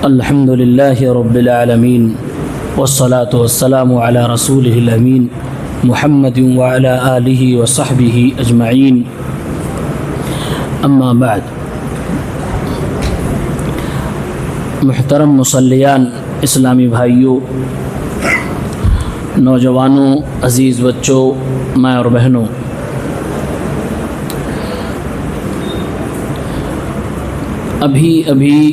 الحمد للہ رب العالمین والصلاة والسلام علی رسولہ الامین محمد وعلی آلہ وصحبہ اجمعین، اما بعد۔ محترم مصلیان، اسلامی بھائیوں، نوجوانوں، عزیز بچوں، ماں اور بہنوں، ابھی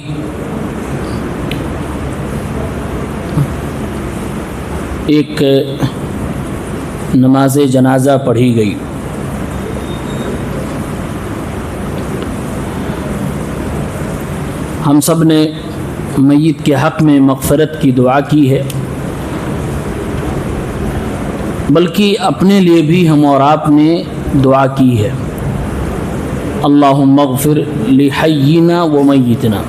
ایک نماز جنازہ پڑھی گئی۔ ہم سب نے میت کے حق میں مغفرت کی دعا کی ہے، بلکہ اپنے لیے بھی ہم اور آپ نے دعا کی ہے، اللہم اغفر لحینا و میتنا،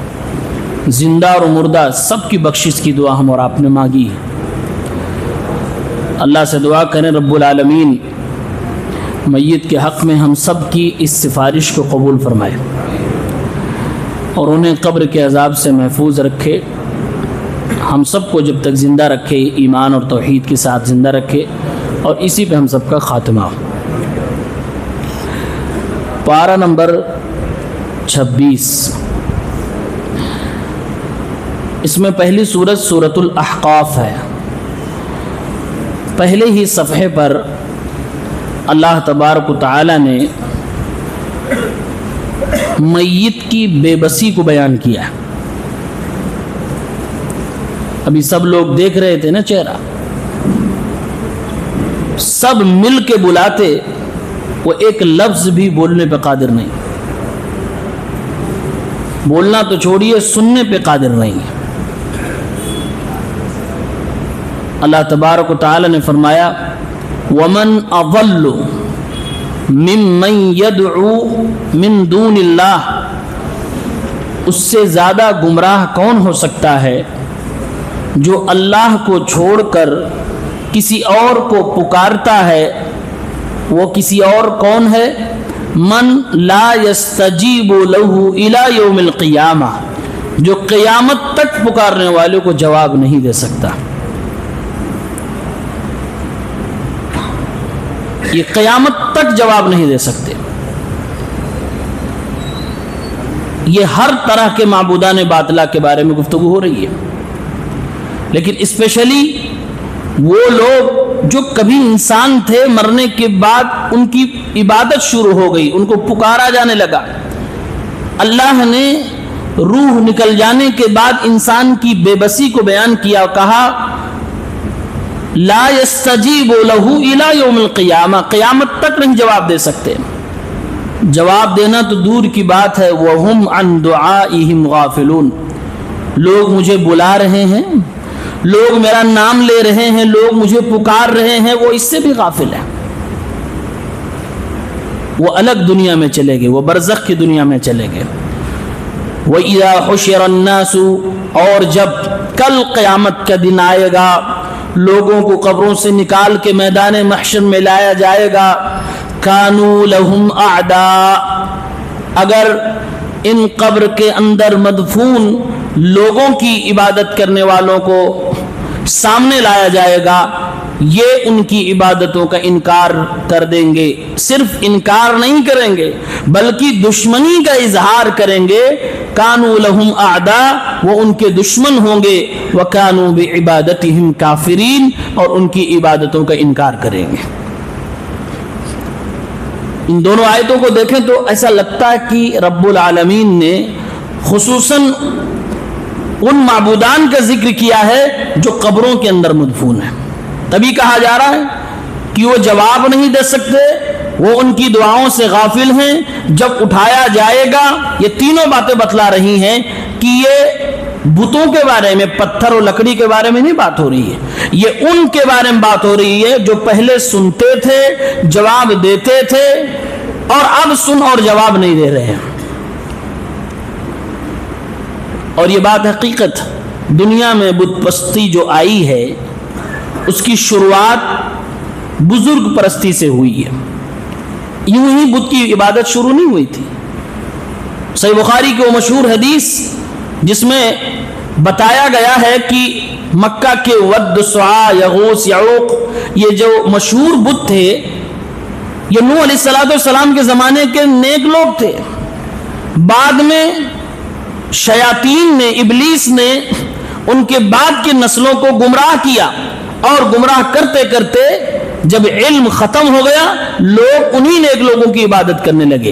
زندہ اور مردہ سب کی بخشش کی دعا ہم اور آپ نے مانگی ہے۔ اللہ سے دعا کریں رب العالمین میت کے حق میں ہم سب کی اس سفارش کو قبول فرمائے اور انہیں قبر کے عذاب سے محفوظ رکھے، ہم سب کو جب تک زندہ رکھے ایمان اور توحید کے ساتھ زندہ رکھے، اور اسی پہ ہم سب کا خاتمہ ہو۔ پارہ نمبر 26، اس میں پہلی سورت سورۃ الاحقاف ہے۔ پہلے ہی صفحے پر اللہ تبارک و تعالی نے میت کی بے بسی کو بیان کیا۔ ابھی سب لوگ دیکھ رہے تھے نا چہرہ، سب مل کے بلاتے، وہ ایک لفظ بھی بولنے پہ قادر نہیں، بولنا تو چھوڑیے سننے پہ قادر نہیں۔ اللہ تبارک و تعالی نے فرمایا وَمَنْ أَضَلُّ مِمَّنْ يَدْعُو مِنْ دُونِ اللَّهِ، اس سے زیادہ گمراہ کون ہو سکتا ہے جو اللہ کو چھوڑ کر کسی اور کو پکارتا ہے۔ وہ کسی اور کون ہے؟ من لا يستجیب له الى یوم القیامہ، جو قیامت تک پکارنے والوں کو جواب نہیں دے سکتا۔ یہ قیامت تک جواب نہیں دے سکتے۔ یہ ہر طرح کے معبودان باطلہ کے بارے میں گفتگو ہو رہی ہے، لیکن اسپیشلی وہ لوگ جو کبھی انسان تھے، مرنے کے بعد ان کی عبادت شروع ہو گئی، ان کو پکارا جانے لگا۔ اللہ نے روح نکل جانے کے بعد انسان کی بے بسی کو بیان کیا اور کہا لا یستجیب لہ الی یوم القیامہ، قیامت تک نہیں جواب دے سکتے۔ جواب دینا تو دور کی بات ہے، وہم عن دعائہم غافلون، لوگ مجھے بلا رہے ہیں، لوگ میرا نام لے رہے ہیں، لوگ مجھے پکار رہے ہیں، وہ اس سے بھی غافل ہیں۔ وہ الگ دنیا میں چلے گئے، وہ برزخ کی دنیا میں چلے گئے۔ وَإِذَا حُشِرَ النَّاسُ، اور جب کل قیامت کا دن آئے گا، لوگوں کو قبروں سے نکال کے میدان محشر میں لایا جائے گا، كَانُوا لَهُمْ أَعْدَاءَ، اگر ان قبر کے اندر مدفون لوگوں کی عبادت کرنے والوں کو سامنے لایا جائے گا، یہ ان کی عبادتوں کا انکار کر دیں گے۔ صرف انکار نہیں کریں گے بلکہ دشمنی کا اظہار کریں گے۔ کانوا لہم اعداء، وہ ان کے دشمن ہوں گے، وکانوا بعبادتہم کافرین، اور ان کی عبادتوں کا انکار کریں گے۔ ان دونوں آیتوں کو دیکھیں تو ایسا لگتا ہے کہ رب العالمین نے خصوصاً ان معبودان کا ذکر کیا ہے جو قبروں کے اندر مدفون ہیں۔ تبھی کہا جا رہا ہے کہ وہ جواب نہیں دے سکتے، وہ ان کی دعاؤں سے غافل ہیں۔ جب اٹھایا جائے گا، یہ تینوں باتیں بتلا رہی ہیں کہ یہ بتوں کے بارے میں، پتھر اور لکڑی کے بارے میں نہیں بات ہو رہی ہے، یہ ان کے بارے میں بات ہو رہی ہے جو پہلے سنتے تھے، جواب دیتے تھے، اور اب سن اور جواب نہیں دے رہے ہیں۔ اور یہ بات حقیقت، دنیا میں بت پرستی جو آئی ہے اس کی شروعات بزرگ پرستی سے ہوئی ہے۔ یوں ہی بت کی عبادت شروع نہیں ہوئی تھی۔ صحیح بخاری کی وہ مشہور حدیث جس میں بتایا گیا ہے کہ مکہ کے ود، سعا، یغوث، یعوق، یہ جو مشہور بت تھے یہ نوح علیہ السلام کے زمانے کے نیک لوگ تھے. بعد میں شیاطین نے، ابلیس نے ان کے بعد کی نسلوں کو گمراہ کیا، اور گمراہ کرتے کرتے جب علم ختم ہو گیا لوگ انہی نیک لوگوں کی عبادت کرنے لگے.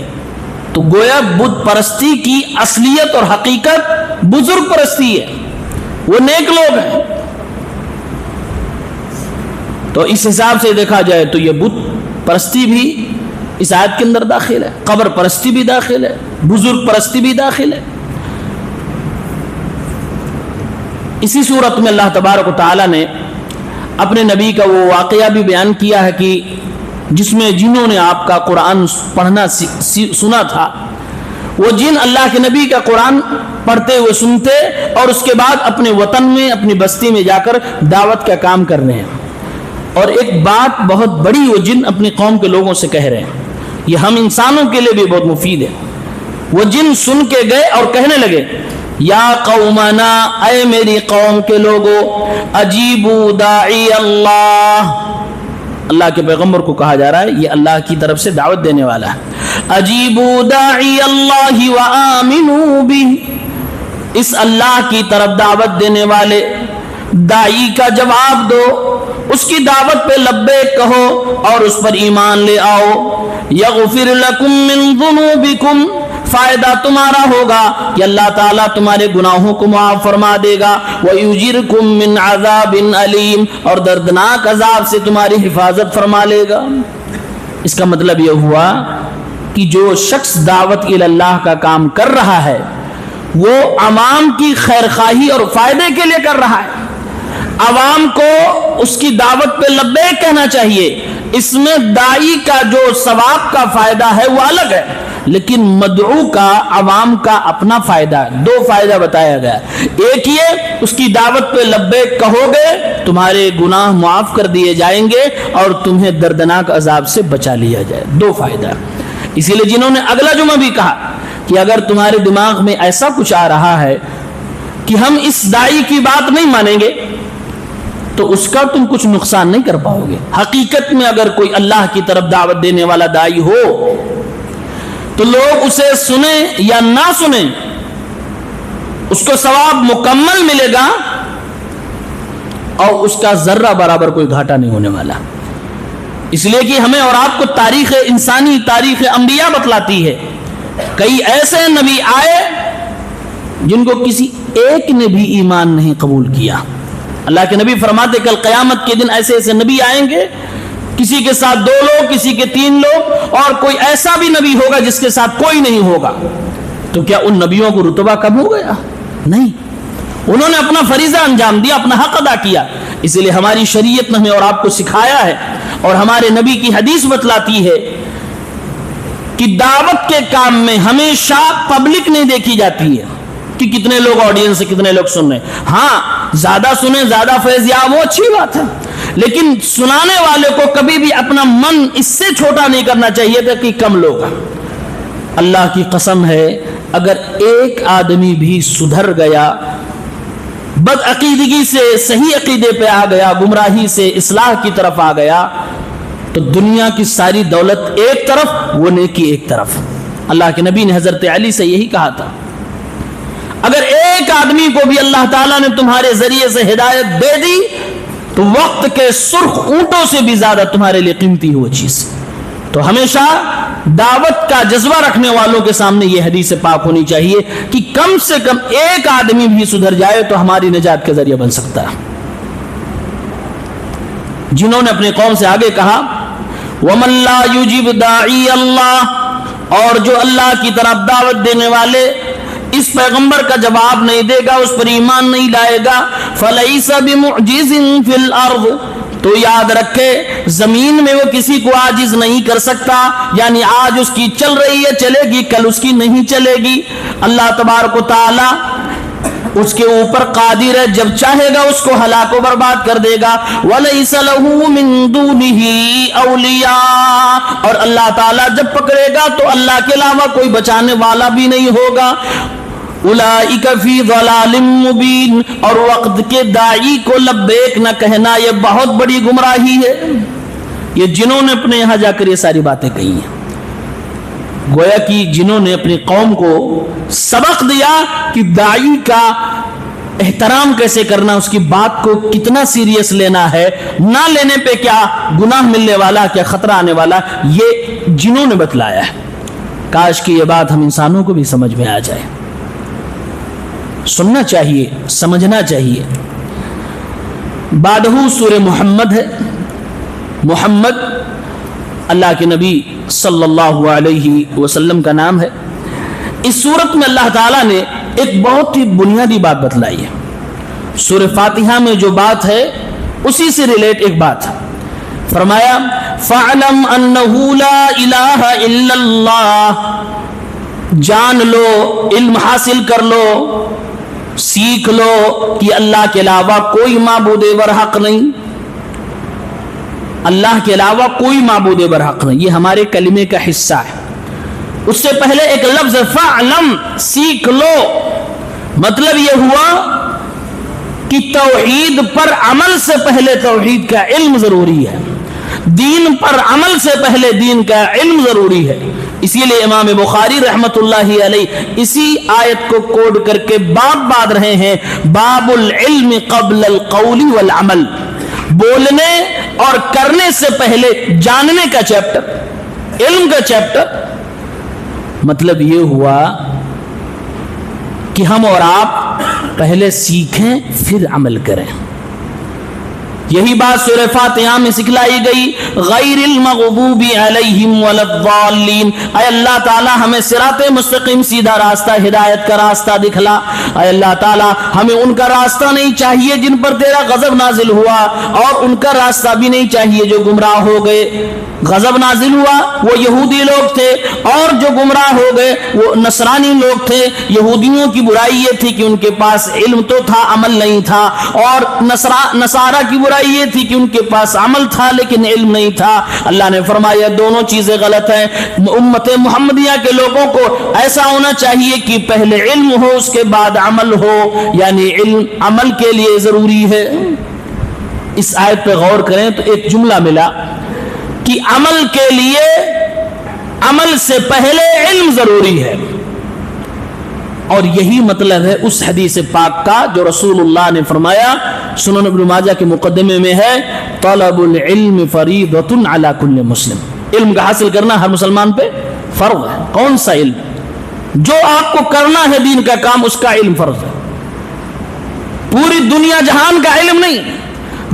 تو گویا بت پرستی کی اصلیت اور حقیقت بزرگ پرستی ہے، وہ نیک لوگ ہیں. تو اس حساب سے دیکھا جائے تو یہ بت پرستی بھی اس آیت کے اندر داخل ہے، قبر پرستی بھی داخل ہے، بزرگ پرستی بھی داخل ہے. اسی صورت میں اللہ تبارک و تعالی نے اپنے نبی کا وہ واقعہ بھی بیان کیا ہے کہ جس میں جنہوں نے آپ کا قرآن پڑھنا سنا تھا، وہ جن اللہ کے نبی کا قرآن پڑھتے ہوئے سنتے اور اس کے بعد اپنے وطن میں، اپنی بستی میں جا کر دعوت کا کام کر رہے ہیں. اور ایک بات بہت بڑی وہ جن اپنی قوم کے لوگوں سے کہہ رہے ہیں، یہ ہم انسانوں کے لیے بھی بہت مفید ہے. وہ جن سن کے گئے اور کہنے لگے یا قومنا، اے میری قوم کے لوگوں، اجیبوا داعی اللہ، اللہ کے پیغمبر کو کہا جا رہا ہے، یہ اللہ کی طرف سے دعوت دینے والا ہے. اجیبوا داعی اللہ وآمنوا بہ، اس اللہ کی طرف دعوت دینے والے داعی کا جواب دو، اس کی دعوت پہ لبیک کہو اور اس پر ایمان لے آؤ. یغفر لکم من ذنوبکم، فائدہ تمہارا ہوگا کہ اللہ تعالیٰ تمہارے گناہوں کو معاف فرما دے گا. وَيُجِرْكُم مِّنْ عَذَابٍ عَلِيمٍ، اور دردناک عذاب سے تمہاری حفاظت فرما لے گا. اس کا مطلب یہ ہوا کہ جو شخص دعوت اللہ کا کام کر رہا ہے وہ عوام کی خیرخواہی اور فائدے کے لیے کر رہا ہے. عوام کو اس کی دعوت پہ لبیک کہنا چاہیے. اس میں داعی کا جو ثواب کا فائدہ ہے وہ الگ ہے، لیکن مدعو کا، عوام کا اپنا فائدہ ہے. دو فائدہ بتایا گیا، ایک یہ اس کی دعوت پہ لبیک کہو گے تمہارے گناہ معاف کر دیے جائیں گے اور تمہیں دردناک عذاب سے بچا لیا جائے. دو فائدہ. اسی لیے جنہوں نے اگلا جمعہ بھی کہا کہ اگر تمہارے دماغ میں ایسا کچھ آ رہا ہے کہ ہم اس داعی کی بات نہیں مانیں گے تو اس کا تم کچھ نقصان نہیں کر پاؤ گے. حقیقت میں اگر کوئی اللہ کی طرف دعوت دینے والا داعی ہو تو لوگ اسے سنیں یا نہ سنیں اس کو ثواب مکمل ملے گا اور اس کا ذرہ برابر کوئی گھاٹا نہیں ہونے والا. اس لیے کہ ہمیں اور آپ کو تاریخ انسانی، تاریخ انبیاء بتلاتی ہے. کئی ایسے نبی آئے جن کو کسی ایک نے بھی ایمان نہیں قبول کیا. اللہ کے نبی فرماتے کل قیامت کے دن ایسے ایسے نبی آئیں گے، کسی کے ساتھ 2 لوگ، کسی کے 3 لوگ، اور کوئی ایسا بھی نبی ہوگا جس کے ساتھ کوئی نہیں ہوگا. تو کیا ان نبیوں کو رتبہ کم ہو گیا؟ نہیں، انہوں نے اپنا فریضہ انجام دیا، اپنا حق ادا کیا. اس لیے ہماری شریعت نے ہمیں اور آپ کو سکھایا ہے اور ہمارے نبی کی حدیث بتلاتی ہے کہ دعوت کے کام میں ہمیشہ پبلک نہیں دیکھی جاتی ہے کہ کتنے لوگ آڈینس سے، کتنے لوگ سن رہے ہیں. ہاں زیادہ سنیں، زیادہ فیض یاب، وہ اچھی بات ہے، لیکن سنانے والے کو کبھی بھی اپنا من اس سے چھوٹا نہیں کرنا چاہیے تھا کہ کم لوگ. اللہ کی قسم ہے اگر ایک آدمی بھی سدھر گیا، بد عقیدگی سے صحیح عقیدے پہ آ گیا، گمراہی سے اصلاح کی طرف آ گیا، تو دنیا کی ساری دولت ایک طرف، وہ نیکی ایک طرف. اللہ کے نبی نے حضرت علی سے یہی کہا تھا، اگر ایک آدمی کو بھی اللہ تعالیٰ نے تمہارے ذریعے سے ہدایت دے دی تو وقت کے سرخ اونٹوں سے بھی زیادہ تمہارے لیے قیمتی ہے وہ چیز. تو ہمیشہ دعوت کا جذبہ رکھنے والوں کے سامنے یہ حدیث پاک ہونی چاہیے کہ کم سے کم ایک آدمی بھی سدھر جائے تو ہماری نجات کا ذریعہ بن سکتا ہے. جنہوں نے اپنی قوم سے آگے کہا وَمَن لَا يُجِبْ دَاعِيَ اللَّهِ، اور جو اللہ کی طرف دعوت دینے والے اس پیغمبر کا جواب نہیں دے گا، اس پر ایمان نہیں لائے گا، فَلَيْسَ بِمُعْجِزٍ فِي الْأَرْضِ، تو یاد رکھے زمین میں وہ کسی کو عاجز نہیں کر سکتا. یعنی آج اس کی چل رہی ہے، چلے گی، کل اس کی نہیں چلے گی. اللہ تبارک و تعالی اس کے اوپر قادر ہے، جب چاہے گا اس کو ہلاک و برباد کر دے گا. وَلَيْسَ لَهُ مِن دُونِهِ أَوْلِيَاءُ، اور اللہ تعالیٰ جب پکڑے گا تو اللہ کے علاوہ کوئی بچانے والا بھی نہیں ہوگا. اولئک فی ضلال مبین، اور وقت کے داعی کو لبیک نہ کہنا یہ بہت بڑی گمراہی ہے۔ یہ جنہوں نے اپنے یہاں جا کر یہ ساری باتیں کہی ہیں، گویا کہ جنہوں نے اپنی قوم کو سبق دیا کہ داعی کا احترام کیسے کرنا، اس کی بات کو کتنا سیریس لینا ہے، نہ لینے پہ کیا گناہ ملنے والا، کیا خطرہ آنے والا، یہ جنہوں نے بتلایا ہے۔ کاش کہ یہ بات ہم انسانوں کو بھی سمجھ میں آ جائے، سننا چاہیے، سمجھنا چاہیے۔ بعدہ سورہ محمد ہے۔ محمد اللہ کے نبی صلی اللہ علیہ وسلم کا نام ہے۔ اس سورت میں اللہ تعالیٰ نے ایک بہت ہی بنیادی بات بتلائی ہے۔ سورہ فاتحہ میں جو بات ہے اسی سے ریلیٹ ایک بات ہے۔ فرمایا فَعْلَمْ أَنَّهُ لَا إِلَٰهَ إِلَّا اللَّهُ، جان لو، علم حاصل کر لو، سیکھ لو کہ اللہ کے علاوہ کوئی معبود برحق نہیں، اللہ کے علاوہ کوئی معبود برحق نہیں۔ یہ ہمارے کلمے کا حصہ ہے۔ اس سے پہلے ایک لفظ فَعْلَمْ، سیکھ لو، مطلب یہ ہوا کہ توحید پر عمل سے پہلے توحید کا علم ضروری ہے، دین پر عمل سے پہلے دین کا علم ضروری ہے۔ اسی لیے امام بخاری رحمت اللہ علیہ اسی آیت کو کوڈ کر کے باب باندھ رہے ہیں، باب العلم قبل القول والعمل، بولنے اور کرنے سے پہلے جاننے کا چیپٹر، علم کا چیپٹر۔ مطلب یہ ہوا کہ ہم اور آپ پہلے سیکھیں پھر عمل کریں۔ یہی بات سورہ فاتحہ میں سکھلائی گئی، غیر المغضوب علیہم ولا الضالین۔ اے اللہ تعالی ہمیں صراط مستقیم، سیدھا راستہ، ہدایت کا راستہ دکھلا۔ اے اللہ تعالی ہمیں ان کا راستہ نہیں چاہیے جن پر تیرا غضب نازل ہوا، اور ان کا راستہ بھی نہیں چاہیے جو گمراہ ہو گئے۔ غضب نازل ہوا وہ یہودی لوگ تھے، اور جو گمراہ ہو گئے وہ نصرانی لوگ تھے۔ یہودیوں کی برائی یہ تھی کہ ان کے پاس علم تو تھا، عمل نہیں تھا، اور نصارہ کی برائی یہ تھی کہ ان کے پاس عمل تھا لیکن علم نہیں تھا۔ اللہ نے فرمایا دونوں چیزیں غلط ہیں۔ امت محمدیہ کے لوگوں کو ایسا ہونا چاہیے کہ پہلے علم ہو اس کے بعد عمل ہو، یعنی علم عمل کے لیے ضروری ہے۔ اس آیت پہ غور کریں تو ایک جملہ ملا کہ عمل کے لیے عمل سے پہلے علم ضروری ہے، اور یہی مطلب ہے اس حدیث پاک کا جو رسول اللہ نے فرمایا، سنن ابن ماجہ کے مقدمے میں ہے، طلب العلم فریضۃ علی کل مسلم۔ علم کا حاصل کرنا ہر مسلمان پہ فرض ہے۔ کون سا علم؟ جو آپ کو کرنا ہے دین کا کام، اس کا علم فرض ہے۔ پوری دنیا جہان کا علم نہیں،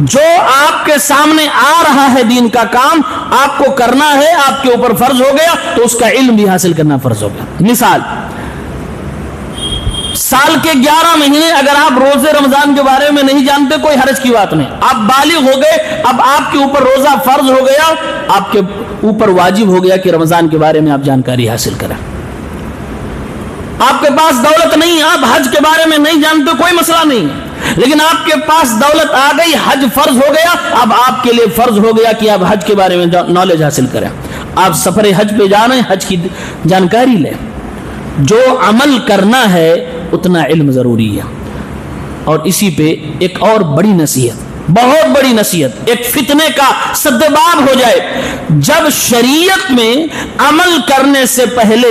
جو آپ کے سامنے آ رہا ہے دین کا کام آپ کو کرنا ہے، آپ کے اوپر فرض ہو گیا، تو اس کا علم بھی حاصل کرنا فرض ہو گیا۔ مثال، سال کے 11 مہینے اگر آپ روزے رمضان کے بارے میں نہیں جانتے، کوئی حرج کی بات نہیں، آپ بالغ ہو گئے، اب آپ کے اوپر روزہ فرض ہو گیا، آپ کے اوپر واجب ہو گیا کہ رمضان کے بارے میں آپ جانکاری حاصل کریں۔ آپ کے پاس دولت نہیں، آپ حج کے بارے میں نہیں جانتے، کوئی مسئلہ نہیں، لیکن آپ کے پاس دولت آ گئی، حج فرض ہو گیا، اب آپ کے لیے فرض ہو گیا کہ آپ حج کے بارے میں نالج حاصل کریں۔ آپ سفر حج پہ جا رہے ہیں، حج کی جانکاری لیں۔ جو عمل کرنا ہے اتنا علم ضروری ہے۔ اور اسی پہ ایک اور بڑی نصیحت، بہت بڑی نصیحت، ایک فتنے کا سدباب ہو جائے، جب شریعت میں عمل کرنے سے پہلے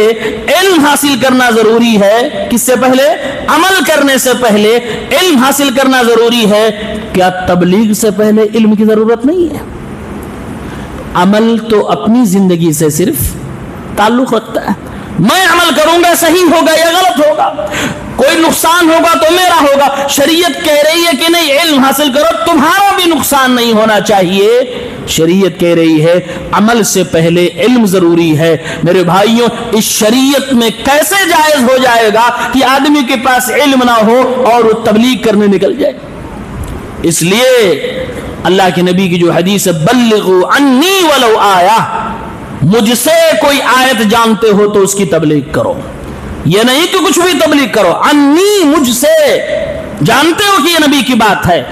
علم حاصل کرنا ضروری ہے۔ کس سے پہلے؟ عمل کرنے سے پہلے علم حاصل کرنا ضروری ہے، کیا تبلیغ سے پہلے علم کی ضرورت نہیں ہے؟ عمل تو اپنی زندگی سے صرف تعلق رکھتا ہے، میں عمل کروں گا، صحیح ہوگا یا غلط ہوگا، کوئی نقصان ہوگا تو میرا ہوگا۔ شریعت کہہ رہی ہے کہ نہیں، علم حاصل کرو، تمہارا بھی نقصان نہیں ہونا چاہیے۔ شریعت کہہ رہی ہے عمل سے پہلے علم ضروری ہے۔ میرے بھائیوں، اس شریعت میں کیسے جائز ہو جائے گا کہ آدمی کے پاس علم نہ ہو اور وہ تبلیغ کرنے نکل جائے؟ اس لیے اللہ کے نبی کی جو حدیث ہے، بلغوا عنی ولو آیہ، مجھ سے کوئی آیت جانتے ہو تو اس کی تبلیغ کرو، یہ نہیں کہ کچھ بھی تبلیغ کرو، انی، مجھ سے، جانتے ہو کہ یہ نبی کی بات ہے،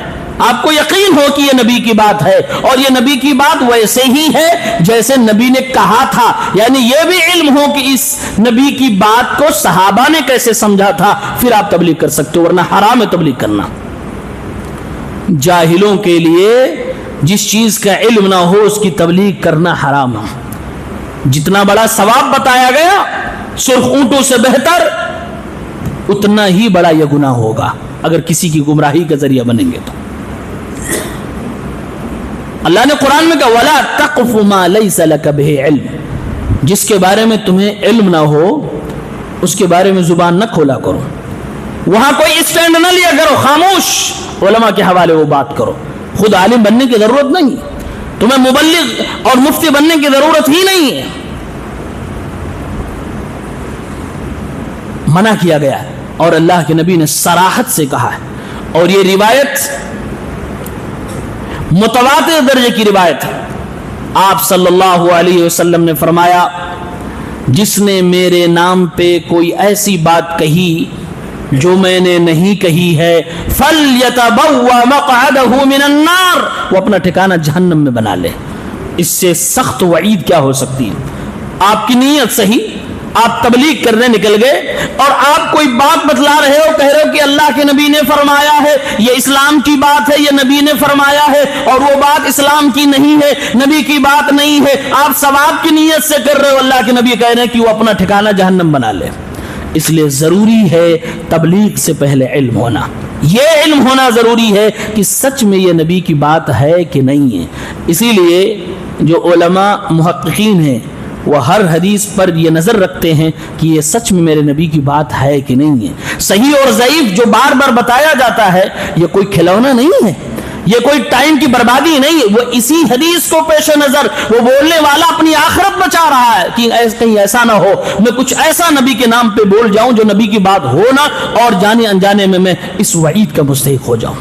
آپ کو یقین ہو کہ یہ نبی کی بات ہے اور یہ نبی کی بات ویسے ہی ہے جیسے نبی نے کہا تھا، یعنی یہ بھی علم ہو کہ اس نبی کی بات کو صحابہ نے کیسے سمجھا تھا، پھر آپ تبلیغ کر سکتے ہو، ورنہ حرام ہے تبلیغ کرنا۔ جاہلوں کے لیے جس چیز کا علم نہ ہو اس کی تبلیغ کرنا حرام ہے۔ جتنا بڑا ثواب بتایا گیا سرخ اونٹوں سے بہتر، اتنا ہی بڑا یہ گناہ ہوگا اگر کسی کی گمراہی کا ذریعہ بنیں گے تو۔ اللہ نے قرآن میں کہا وَلَا تَقْفُ مَا لَيْسَ لَكَ بِهِ عِلْمٍ، جس کے بارے میں تمہیں علم نہ ہو اس کے بارے میں زبان نہ کھولا کرو، وہاں کوئی اسٹینڈ نہ لیا کرو، خاموش علماء کے حوالے وہ بات کرو۔ خود عالم بننے کی ضرورت نہیں، تمہیں مبلغ اور مفتی بننے کی ضرورت ہی نہیں ہے، منع کیا گیا ہے اور اللہ کے نبی نے صراحت سے کہا ہے، اور یہ روایت متواتر درجے کی روایت ہے۔ آپ صلی اللہ علیہ وسلم نے فرمایا جس نے میرے نام پہ کوئی ایسی بات کہی جو میں نے نہیں کہی ہے فَلْيَتَبَوَّ مَقْعَدَهُ مِنَ النَّارِ، وہ اپنا ٹھکانہ جہنم میں بنا لے۔ اس سے سخت وعید کیا ہو سکتی ہے؟ آپ کی نیت صحیح، آپ تبلیغ کرنے نکل گئے اور آپ کوئی بات بتلا رہے ہو، کہہ رہے ہو کہ اللہ کے نبی نے فرمایا ہے، یہ اسلام کی بات ہے، یہ نبی نے فرمایا ہے، اور وہ بات اسلام کی نہیں ہے، نبی کی بات نہیں ہے، آپ ثواب کی نیت سے کر رہے ہو، اللہ کے نبی کہہ رہے ہیں کہ وہ اپنا ٹھکانہ جہنم بنا لے۔ اس لیے ضروری ہے تبلیغ سے پہلے علم ہونا، یہ علم ہونا ضروری ہے کہ سچ میں یہ نبی کی بات ہے کہ نہیں ہے۔ اسی لیے جو علماء محققین ہیں وہ ہر حدیث پر یہ نظر رکھتے ہیں کہ یہ سچ میں میرے نبی کی بات ہے کہ نہیں ہے۔ صحیح اور ضعیف جو بار بار بتایا جاتا ہے یہ کوئی کھلونا نہیں ہے، یہ کوئی ٹائم کی بربادی نہیں ہے، وہ اسی حدیث کو پیش نظر وہ بولنے والا اپنی آخرت بچا رہا ہے کہ کہیں ایسا نہ ہو میں کچھ ایسا نبی کے نام پہ بول جاؤں جو نبی کی بات ہو نہ، اور جانے انجانے میں اس وعید کا مستحق ہو جاؤں۔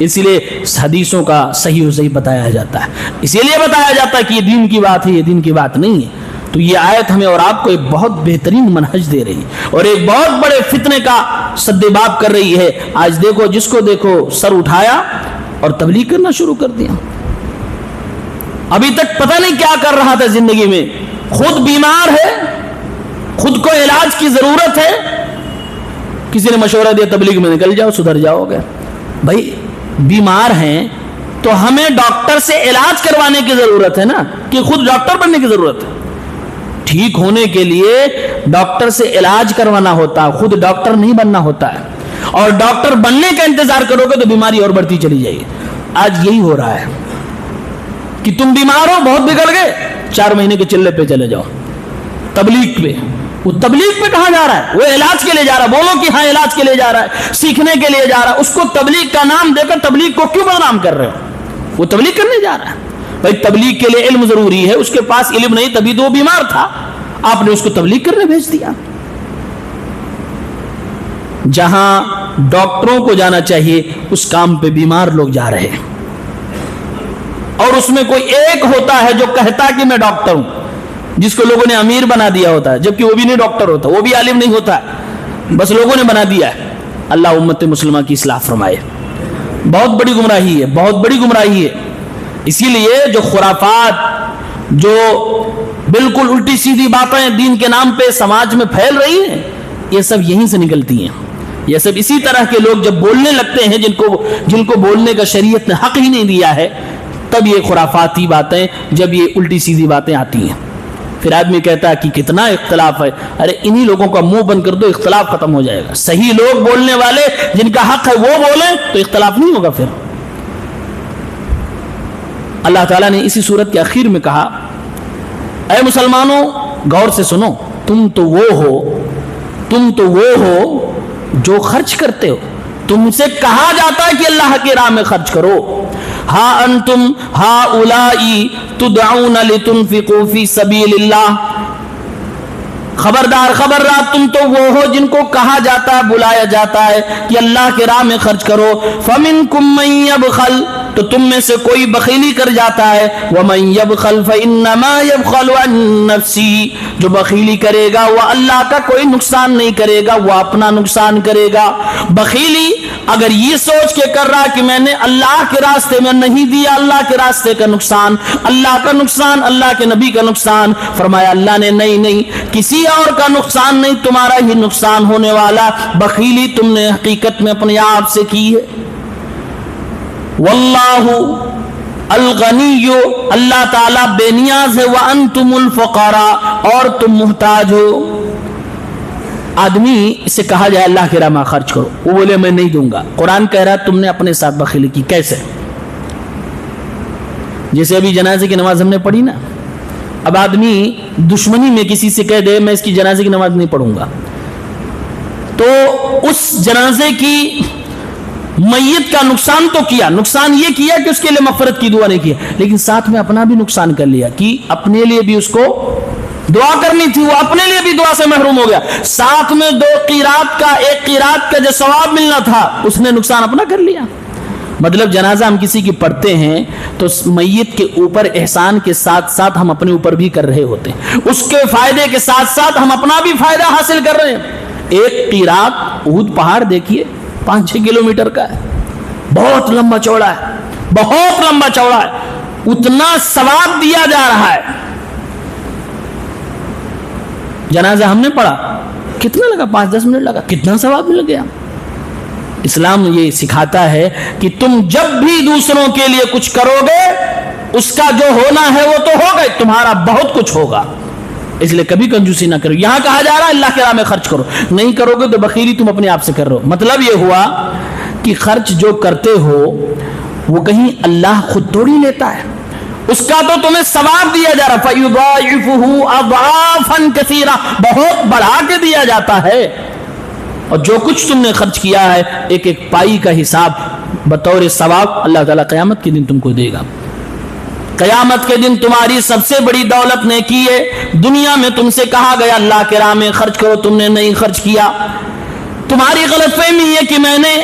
اسی لیے حدیثوں کا صحیح و ضعیف بتایا جاتا ہے، اسی لیے بتایا جاتا ہے کہ یہ دین کی بات ہے، یہ دین کی بات نہیں ہے۔ تو یہ آیت ہمیں اور آپ کو ایک بہت بہترین منہج دے رہی ہے اور ایک بہت بڑے فتنے کا سدباب کر رہی ہے۔ آج دیکھو جس کو دیکھو سر اٹھایا اور تبلیغ کرنا شروع کر دیا، ابھی تک پتہ نہیں کیا کر رہا تھا زندگی میں، خود بیمار ہے، خود کو علاج کی ضرورت ہے، کسی نے مشورہ دیا تبلیغ میں نکل جاؤ سدھر جاؤ گے۔ بھائی بیمار ہیں تو ہمیں ڈاکٹر سے علاج کروانے کی ضرورت ہے نا، کہ خود ڈاکٹر بننے کی ضرورت ہے؟ ٹھیک ہونے کے لیے ڈاکٹر سے علاج کروانا ہوتا ہے، خود ڈاکٹر نہیں بننا ہوتا ہے، اور ڈاکٹر بننے کا انتظار کرو گے تو بیماری اور بڑھتی چلی جائے گی۔ آج یہی ہو رہا ہے کہ تم بیمار ہو، بہت بگڑ گئے، 4 مہینے کے چلے پہ چلے جاؤ تبلیغ پہ۔ وہ تبلیغ پہ کہاں جا رہا ہے؟ وہ علاج کے لیے جا رہا ہے، بولو کہ ہاں علاج کے لیے جا رہا ہے، سیکھنے کے لیے جا رہا ہے، اس کو تبلیغ کا نام دے کر تبلیغ کو کیوں بدنام کر رہے ہو؟ وہ تبلیغ کرنے جا رہا ہے۔ بھائی تبلیغ کے لیے علم ضروری ہے، اس کے پاس علم نہیں تبھی تو وہ بیمار تھا، آپ نے اس کو تبلیغ کرنے بھیج دیا۔ جہاں ڈاکٹروں کو جانا چاہیے اس کام پہ بیمار لوگ جا رہے ہیں، اور اس میں کوئی ایک ہوتا ہے جو کہتا کہ میں ڈاکٹر ہوں، جس کو لوگوں نے امیر بنا دیا ہوتا ہے، جبکہ وہ بھی نہیں ڈاکٹر ہوتا، وہ بھی عالم نہیں ہوتا ہے، بس لوگوں نے بنا دیا ہے۔ اللہ امت مسلمہ کی اصلاح فرمائے۔ بہت بڑی گمراہی ہے، بہت بڑی گمراہی ہے۔ اسی لیے جو خرافات، جو بالکل الٹی سیدھی باتیں دین کے نام پہ سماج میں پھیل رہی ہیں، یہ سب یہیں سے نکلتی ہیں۔ یہ سب اسی طرح کے لوگ جب بولنے لگتے ہیں جن کو بولنے کا شریعت نے حق ہی نہیں دیا ہے، تب یہ خرافاتی باتیں، جب یہ الٹی سیدھی باتیں آتی ہیں، پھر آدمی کہتا ہے کہ کتنا اختلاف ہے۔ ارے انہی لوگوں کا منہ بند کر دو، اختلاف ختم ہو جائے گا۔ صحیح لوگ بولنے والے جن کا حق ہے وہ بولیں تو اختلاف نہیں ہوگا۔ پھر اللہ تعالیٰ نے اسی صورت کے آخر میں کہا اے مسلمانوں غور سے سنو، تم تو وہ ہو جو خرچ کرتے ہو، تم سے کہا جاتا ہے کہ اللہ کی راہ میں خرچ کرو۔ ہا انتم ہاؤلائی تدعون لتنفقوا فی سبیل اللہ، خبردار تم تو وہ ہو جن کو کہا جاتا ہے، بلایا جاتا ہے کہ اللہ کی راہ میں خرچ کرو۔ فمنکم من یبخل، تو تم میں سے کوئی بخیلی کر جاتا ہے وَمَن يَبْخَلْ فَإِنَّمَا يَبْخَلُ عَن نَفْسِهِ، جو بخیلی کرے گا وہ اللہ کا کوئی نقصان نہیں کرے گا، وہ اپنا نقصان کرے گا۔ بخیلی اگر یہ سوچ کے کر رہا کہ میں نے اللہ کے راستے میں نہیں دیا، اللہ کے راستے کا نقصان، اللہ کا نقصان، اللہ کے نبی کا نقصان، فرمایا اللہ نے نہیں کسی اور کا نقصان نہیں، تمہارا ہی نقصان ہونے والا۔ بخیلی تم نے حقیقت میں اپنے آپ سے کی ہے۔ واللہ الغنی، اللہ تعالیٰ بے نیاز ہے، وانتم الفقراء، اور تم محتاج ہو۔ آدمی اسے کہا جائے اللہ کی راہ میں خرچ کرو، وہ بولے میں نہیں دوں گا۔ قرآن کہہ رہا ہے تم نے اپنے ساتھ بخیلی کی۔ کیسے؟ جیسے ابھی جنازے کی نماز ہم نے پڑھی نا، اب آدمی دشمنی میں کسی سے کہہ دے میں اس کی جنازے کی نماز نہیں پڑھوں گا، تو اس جنازے کی میت کا نقصان تو کیا، نقصان یہ کیا کہ اس کے لیے مغفرت کی دعا نہیں کیا، لیکن ساتھ میں اپنا بھی نقصان کر لیا کہ اپنے لیے بھی اس کو دعا کرنی تھی، وہ اپنے لیے بھی دعا سے محروم ہو گیا۔ ساتھ میں 2 قیرات کا، 1 قیرات کا جو ثواب ملنا تھا اس نے نقصان اپنا کر لیا۔ مطلب جنازہ ہم کسی کی پڑھتے ہیں تو میت کے اوپر احسان کے ساتھ ساتھ ہم اپنے اوپر بھی کر رہے ہوتے ہیں، اس کے فائدے کے ساتھ ساتھ ہم اپنا بھی فائدہ حاصل کر رہے ہیں۔ 1 قیرات احد پہاڑ دیکھیے 5-6 کلومیٹر کا ہے، بہت لمبا چوڑا ہے، بہت لمبا چوڑا ہے، اتنا ثواب دیا جا رہا ہے۔ جنازہ ہم نے پڑھا، کتنا لگا؟ 5-10 منٹ لگا، کتنا ثواب مل گیا۔ اسلام یہ سکھاتا ہے کہ تم جب بھی دوسروں کے لیے کچھ کرو گے اس کا جو ہونا ہے وہ تو ہوگا، تمہارا بہت کچھ ہوگا، اس لیے کبھی کنجوسی نہ کرو۔ یہاں کہا جا رہا ہے اللہ کے راہ میں خرچ کرو، نہیں کرو گے تو بخیلی تم اپنے آپ سے کر رہے ہو۔ مطلب یہ ہوا کہ خرچ جو کرتے ہو وہ کہیں اللہ خود توڑی لیتا ہے، اس کا تو تمہیں ثواب دیا جا رہا، فَيُضَاعِفُهُ أَضْعَافًا كَثِيرًا، بہت بڑھا کے دیا جاتا ہے۔ اور جو کچھ تم نے خرچ کیا ہے ایک ایک پائی کا حساب بطور ثواب اللہ تعالیٰ قیامت کے دن تم کو دے گا۔ قیامت کے دن تمہاری سب سے بڑی دولت نیکی ہے۔ دنیا میں تم سے کہا گیا اللہ کے راہ میں خرچ کرو، تم نے نہیں خرچ کیا، تمہاری غلط فہمی ہے کہ میں نے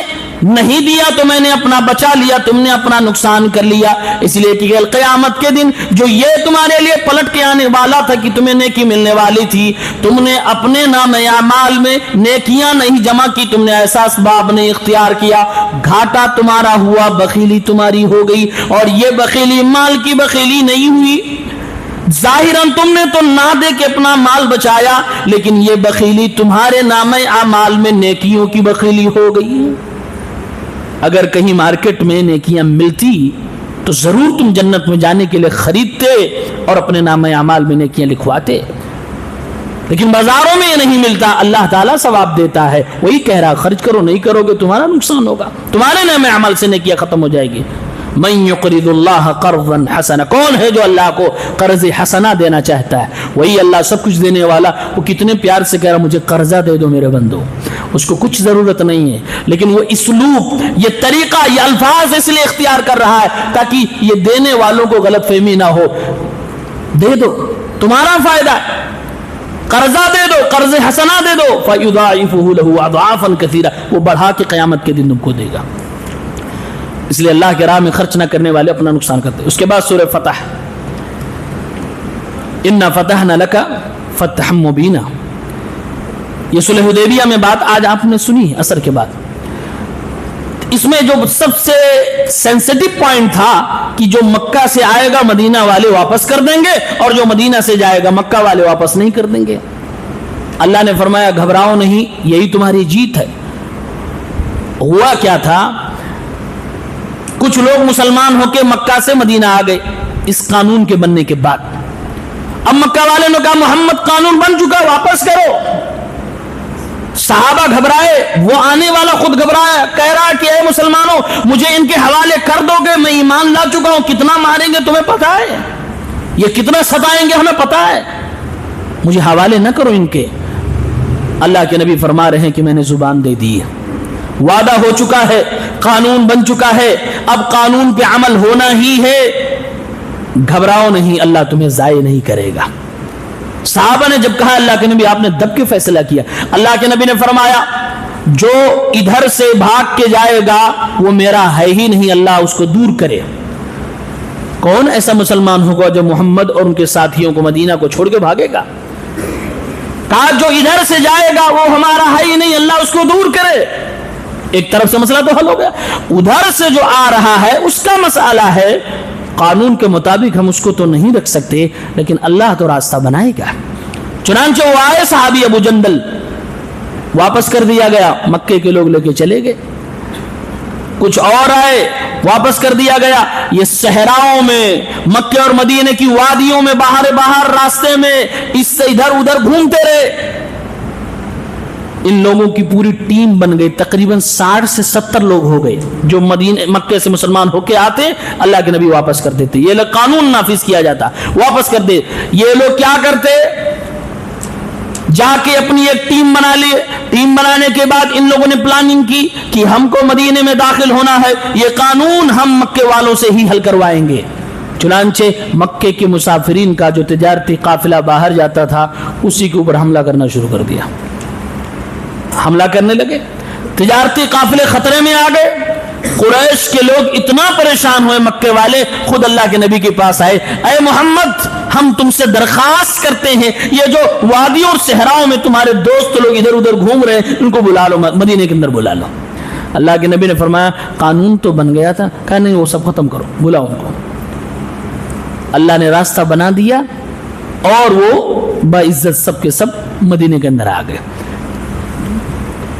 نہیں دیا تو میں نے اپنا بچا لیا، تم نے اپنا نقصان کر لیا۔ اس لیے کہ قیامت کے دن جو یہ تمہارے لیے پلٹ کے آنے والا تھا کہ تمہیں نیکی ملنے والی تھی، تم نے اپنے نام اعمال میں نیکیاں نہیں جمع کی، تم نے ایسا اسباب نہیں اختیار کیا، گھاٹا تمہارا ہوا، بخیلی تمہاری ہو گئی۔ اور یہ بخیلی مال کی بخیلی نہیں ہوئی، ظاہراً تم نے تو نہ دے کے اپنا مال بچایا، لیکن یہ بخیلی تمہارے نام اعمال میں نیکیوں کی بخیلی ہو گئی۔ اگر کہیں مارکیٹ میں نیکیاں ملتی تو ضرور تم جنت میں جانے کے لیے خریدتے اور اپنے نام اعمال میں نیکیاں لکھواتے، لیکن بازاروں میں یہ نہیں ملتا۔ اللہ تعالیٰ ثواب دیتا ہے، وہی کہہ رہا خرچ کرو، نہیں کرو گے تمہارا نقصان ہوگا، تمہارے نام اعمال سے نیکیاں ختم ہو جائے گی۔ من یقرض اللہ قرضا حسنا، کون ہے جو اللہ کو قرض حسنا دینا چاہتا ہے؟ وہی اللہ سب کچھ دینے والا۔ وہ کتنے پیار سے کہہ رہا مجھے قرضہ دے دو میرے بندو، اس کو کچھ ضرورت نہیں ہے، لیکن وہ اسلوب، یہ طریقہ، یہ الفاظ اس لیے اختیار کر رہا ہے تاکہ یہ دینے والوں کو غلط فہمی نہ ہو۔ دے دو، تمہارا فائدہ ہے، قرضہ دے دو، قرض حسنا دے دو، فَيُضَاعِفُهُ لَهُ أَضْعَافًا كَثِيرًا، وہ بڑھا کے قیامت کے دن تم کو دے گا۔ اس لیے اللہ کے راہ میں خرچ نہ کرنے والے اپنا نقصان کرتے۔ اس کے بعد سورہ فتح، اِنَّا فَتَحْنَا لَكَ فَتْحًا مُبِينًا، یہ صلح حدیبیہ میں بات آج آپ نے سنی عصر کے بعد۔ اس میں جو سب سے سینسٹیو پوائنٹ تھا کہ جو مکہ سے آئے گا مدینہ والے واپس کر دیں گے، اور جو مدینہ سے جائے گا مکہ والے واپس نہیں کر دیں گے۔ اللہ نے فرمایا گھبراؤ نہیں، یہی تمہاری جیت ہے۔ ہوا کیا تھا، کچھ لوگ مسلمان ہو کے مکہ سے مدینہ آ گئے اس قانون کے بننے کے بعد۔ اب مکہ والے نے کہا محمد قانون بن چکا، واپس کرو۔ صحابہ گھبرائے، وہ آنے والا خود گھبرایا، کہہ رہا کہ اے مسلمانوں مجھے ان کے حوالے کر دو گے، میں ایمان لا چکا ہوں، کتنا ماریں گے تمہیں پتا ہے، یہ کتنا ستائیں گے ہمیں پتا ہے، مجھے حوالے نہ کرو ان کے۔ اللہ کے نبی فرما رہے ہیں کہ میں نے زبان دے دی ہے، وعدہ ہو چکا ہے، قانون بن چکا ہے، اب قانون پہ عمل ہونا ہی ہے، گھبراؤ نہیں، اللہ تمہیں ضائع نہیں کرے گا۔ صحابہ نے جب کہا اللہ کے نبی آپ نے دب کے فیصلہ کیا، اللہ کے نبی نے فرمایا جو ادھر سے بھاگ کے جائے گا وہ میرا ہے ہی نہیں، اللہ اس کو دور کرے۔ کون ایسا مسلمان ہوگا جو محمد اور ان کے ساتھیوں کو مدینہ کو چھوڑ کے بھاگے گا؟ کہا جو ادھر سے جائے گا وہ ہمارا ہے ہی نہیں، اللہ اس کو دور کرے۔ ایک طرف سے مسئلہ تو حل ہو گیا، ادھر سے جو آ رہا ہے اس کا مسئلہ ہے، قانون کے مطابق ہم اس کو تو نہیں رکھ سکتے، لیکن اللہ تو راستہ بنائے گا۔ چنانچہ وہ آئے صحابی ابو جندل، واپس کر دیا گیا، مکے کے لوگ لے کے چلے گئے۔ کچھ اور آئے، واپس کر دیا گیا۔ یہ صحراؤں میں، مکے اور مدینے کی وادیوں میں، باہر راستے میں اس سے ادھر ادھر گھومتے رہے۔ ان لوگوں کی پوری ٹیم بن گئی، تقریباً 60 سے 70 لوگ ہو گئے جو مکے سے مسلمان ہو کے آتے، اللہ کے نبی واپس کر دیتے، یہ لوگ قانون نافذ کیا جاتا، واپس کر دے۔ یہ لوگ کیا کرتے؟ جا کے اپنی ایک ٹیم بنا لیے، ٹیم بنانے کے بعد ان لوگوں نے پلاننگ کی کہ ہم کو مدینے میں داخل ہونا ہے، یہ قانون ہم مکے والوں سے ہی حل کروائیں گے۔ چنانچہ مکے کے مسافرین کا جو تجارتی قافلہ باہر جاتا تھا اسی کے اوپر حملہ کرنا شروع کر دیا، حملہ کرنے لگے، تجارتی قافلے خطرے میں آ گئے۔ قریش کے لوگ اتنا پریشان ہوئے، مکے والے خود اللہ کے نبی کے پاس آئے، اے محمد ہم تم سے درخواست کرتے ہیں، یہ جو وادیوں اور صحراؤں میں تمہارے دوست لوگ ادھر ادھر گھوم رہے ہیں ان کو بلا لو، مدینے کے اندر بلا لو۔ اللہ کے نبی نے فرمایا قانون تو بن گیا تھا، کہا نہیں وہ سب ختم کرو، بلاؤ ان کو۔ اللہ نے راستہ بنا دیا اور وہ باعزت سب کے سب مدینے کے اندر آ گئے۔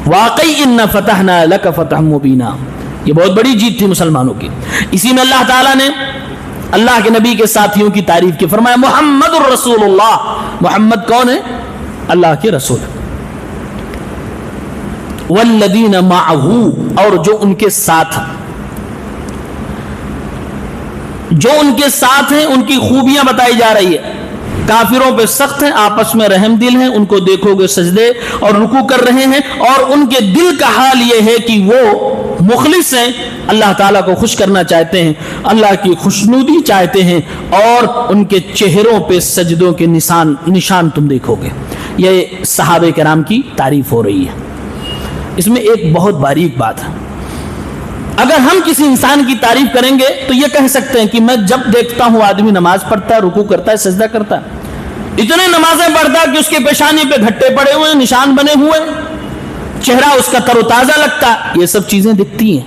واقعی ان فتحنا لک فتحا مبینا، یہ بہت بڑی جیت تھی مسلمانوں کی۔ اسی میں اللہ تعالیٰ نے اللہ کے نبی کے ساتھیوں کی تعریف کی، فرمایا محمد الرسول اللہ، محمد کون ہے؟ اللہ کے رسول۔ والذین معہ، اور جو ان کے ساتھ ہیں ان کی خوبیاں بتائی جا رہی ہے۔ کافروں پہ سخت ہیں، آپس میں رحم دل ہیں، ان کو دیکھو گے سجدے اور رکوع کر رہے ہیں، اور ان کے دل کا حال یہ ہے کہ وہ مخلص ہیں، اللہ تعالیٰ کو خوش کرنا چاہتے ہیں، اللہ کی خوشنودی چاہتے ہیں، اور ان کے چہروں پہ سجدوں کے نشان تم دیکھو گے۔ یہ صحابہ کرام کی تعریف ہو رہی ہے۔ اس میں ایک بہت باریک بات ہے، اگر ہم کسی انسان کی تعریف کریں گے تو یہ کہہ سکتے ہیں کہ میں جب دیکھتا ہوں آدمی نماز پڑھتا ہے، رکوع کرتا ہے، سجدہ کرتا ہے، اتنے نمازیں پڑھتا ہے کہ اس کے پیشانی پہ گھٹے پڑے ہوئے ہیں، نشان بنے ہوئے ہیں، چہرہ اس کا تر و تازہ لگتا ہے، یہ سب چیزیں دکھتی ہیں،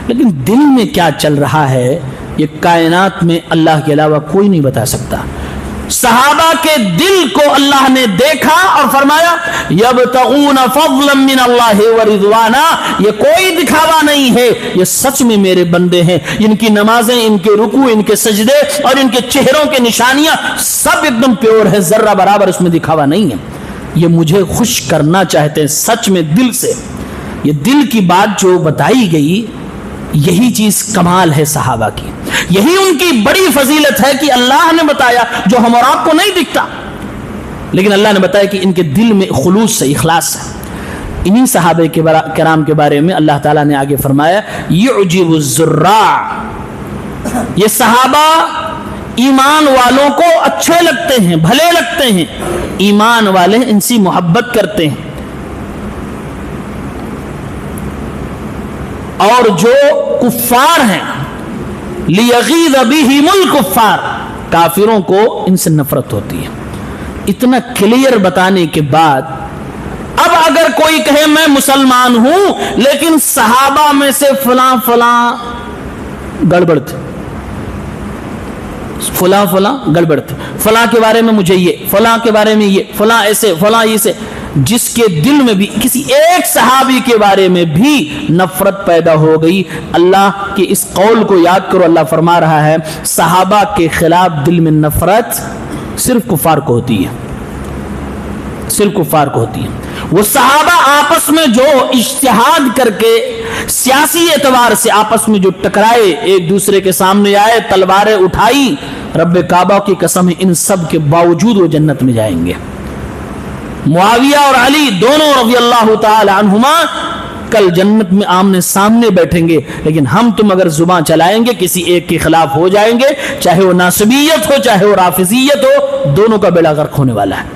لیکن دل میں کیا چل رہا ہے یہ کائنات میں اللہ کے علاوہ کوئی نہیں بتا سکتا۔ صحابہ کے دل کو اللہ نے دیکھا اور فرمایا یبتغون فضلا من اللہ ورضوانا، یہ کوئی دکھاوا نہیں ہے، یہ سچ میں میرے بندے ہیں، ان کی نمازیں، ان کے رکوع، ان کے سجدے اور ان کے چہروں کے نشانیاں سب ایک دم پیور ہے، ذرہ برابر اس میں دکھاوا نہیں ہے، یہ مجھے خوش کرنا چاہتے ہیں سچ میں دل سے۔ یہ دل کی بات جو بتائی گئی یہی چیز کمال ہے صحابہ کی، یہی ان کی بڑی فضیلت ہے کہ اللہ نے بتایا جو ہم اور آپ کو نہیں دکھتا، لیکن اللہ نے بتایا کہ ان کے دل میں خلوص سے، اخلاص سے۔ انہی صحابہ کرام کے بارے میں اللہ تعالیٰ نے آگے فرمایا یعجب الزراع، یہ صحابہ ایمان والوں کو اچھے لگتے ہیں، بھلے لگتے ہیں، ایمان والے ان سے محبت کرتے ہیں، اور جو کفار ہیں لیغیظ بہم الکفار، کافروں کو ان سے نفرت ہوتی ہے۔ اتنا کلیئر بتانے کے بعد اب اگر کوئی کہے میں مسلمان ہوں لیکن صحابہ میں سے فلاں فلاں گڑبڑ تھے، فلاں گڑبڑ تھے، فلاں کے بارے میں مجھے یہ، فلاں کے بارے میں یہ، فلاں ایسے، فلاں ایسے، جس کے دل میں بھی کسی ایک صحابی کے بارے میں بھی نفرت پیدا ہو گئی، اللہ کے اس قول کو یاد کرو، اللہ فرما رہا ہے صحابہ کے خلاف دل میں نفرت صرف کفار کو ہوتی ہے، صرف کفار کو ہوتی ہے۔ وہ صحابہ آپس میں جو اجتہاد کر کے سیاسی اعتبار سے آپس میں جو ٹکرائے، ایک دوسرے کے سامنے آئے، تلواریں اٹھائی، رب کعبہ کی قسم ان سب کے باوجود وہ جنت میں جائیں گے۔ معاویہ اور علی دونوں رضی اللہ تعالی عنہما کل جنت میں آمنے سامنے بیٹھیں گے، لیکن ہم تم اگر زبان چلائیں گے کسی ایک کے خلاف ہو جائیں گے، چاہے وہ ناصبیت ہو چاہے وہ رافضیت ہو، دونوں کا بیڑا غرق ہونے والا ہے۔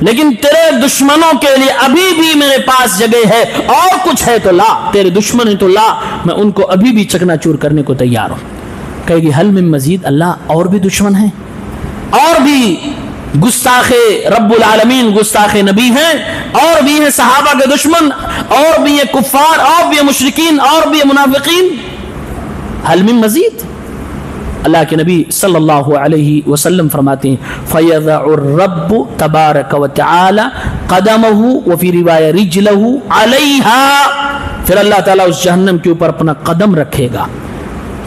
لیکن تیرے دشمنوں کے لیے ابھی بھی میرے پاس جگہ ہے، اور کچھ ہے تو لا، تیرے دشمن ہے تو لا، میں ان کو ابھی بھی چکنا چور کرنے کو تیار ہوں۔ کہے گی حل من مزید، اللہ اور بھی دشمن ہیں، اور بھی گستاخ رب العالمین گستاخ نبی ہیں، اور بھی ہیں صحابہ کے دشمن، اور بھی ہیں کفار، اور بھی ہیں مشرکین، اور بھی ہیں منافقین، حل من مزید۔ اللہ کے نبی صلی اللہ علیہ وسلم فرماتے ہیں فَيَضَعُ الرَّبُّ تَبَارَكَ وَتَعَالَى قَدَمَهُ وفي روایہ رِجْلَهُ عَلَيْهَا، پھر اللہ تعالیٰ اس جہنم کے اوپر اپنا قدم رکھے گا۔